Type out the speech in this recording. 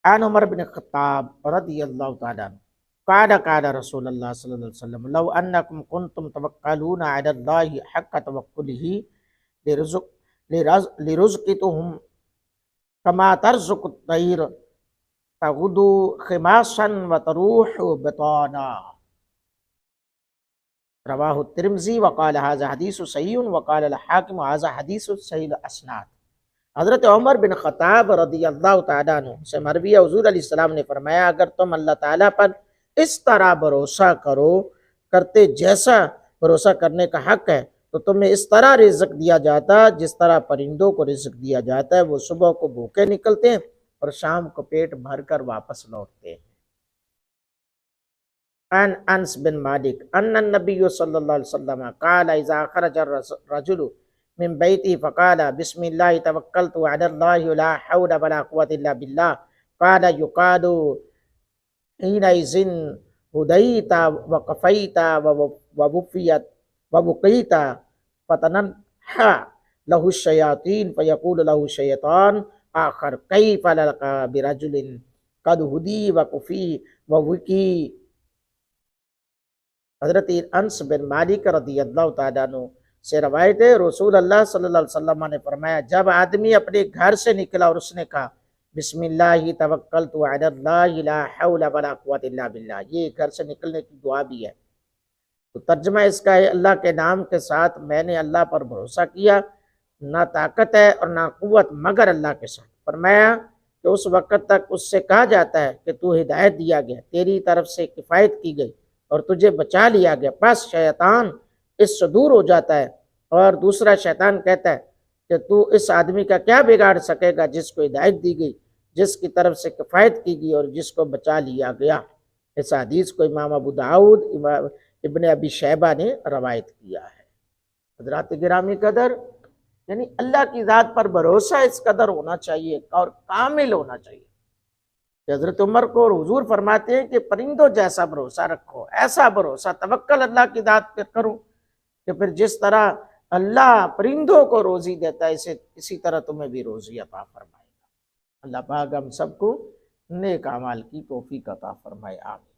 عن عمر بن خطاب رضی اللہ تعالیٰ عنہ قال رسول اللہ صلی اللہ علیہ وسلم لو انکم کنتم توکلون علی اللہ حق توکلہ لرزقتهم کما ترزق الطیر تغدو خماصا وتروح بطانا رواہ الترمذی وقال هذا حدیث صحیح وقال الحاکم هذا حدیث صحیح الاسناد۔ حضرت عمر بن خطاب رضی اللہ تعالیٰ عنہ سے مروی ہے، حضور علیہ السلام نے فرمایا اگر تم اللہ تعالیٰ پر اس طرح بھروسہ کرتے جیسا بھروسہ کرنے کا حق ہے تو تمہیں اس طرح رزق دیا جاتا جس طرح پرندوں کو رزق دیا جاتا ہے، وہ صبح کو بھوکے نکلتے ہیں اور شام کو پیٹ بھر کر واپس لوٹتے ہیں۔ عن انس بن مالک ان النبی صلی اللہ علیہ وسلم قال اذا خرج الرجل من بیتی فقال بسم اللہ توکلت علی اللہ لا حول ولا قوة الا باللہ قال یقال حینئذ ہدیت وقفیت وبقیت فتنحى له الشیاطین فیقول له الشیطان آخر کیف لک برجل قد ہدی وقفی ووقی۔ حضرت انس بن مالک رضی اللہ تعالیٰ عنہ سے روایت ہے، رسول اللہ صلی اللہ علیہ وسلم نے فرمایا جب آدمی اپنے گھر سے نکلا اور اس نے کہا بسم اللہ توکلت علی اللہ لا حول ولا قوة الا باللہ، یہ گھر سے نکلنے کی دعا بھی ہے، تو ترجمہ اس کا ہے اللہ کے نام کے ساتھ میں نے اللہ پر بھروسہ کیا، نہ طاقت ہے اور نہ قوت مگر اللہ کے ساتھ۔ فرمایا کہ اس وقت تک اس سے کہا جاتا ہے کہ تو ہدایت دیا گیا، تیری طرف سے کفایت کی گئی اور تجھے بچا لیا گیا، پس شیطان اس سے دور ہو جاتا ہے، اور دوسرا شیطان کہتا ہے کہ تو اس آدمی کا کیا بگاڑ سکے گا جس کو ہدایت دی گئی، جس کی طرف سے کفایت کی گئی اور جس کو بچا لیا گیا۔ اس حدیث کو امام ابو داؤد ابن ابی شیبہ نے روایت کیا ہے۔ حضرات گرامی قدر، یعنی اللہ کی ذات پر بھروسہ اس قدر ہونا چاہیے اور کامل ہونا چاہیے کہ حضرت عمر کو اور حضور فرماتے ہیں کہ پرندوں جیسا بھروسہ رکھو، ایسا بھروسہ توکل اللہ کی ذات پر کرو کہ پھر جس طرح اللہ پرندوں کو روزی دیتا ہے اسی طرح تمہیں بھی روزی عطا فرمائے گا۔ اللہ پاک ہم سب کو نیک اعمال کی توفیق عطا فرمائے، آمین۔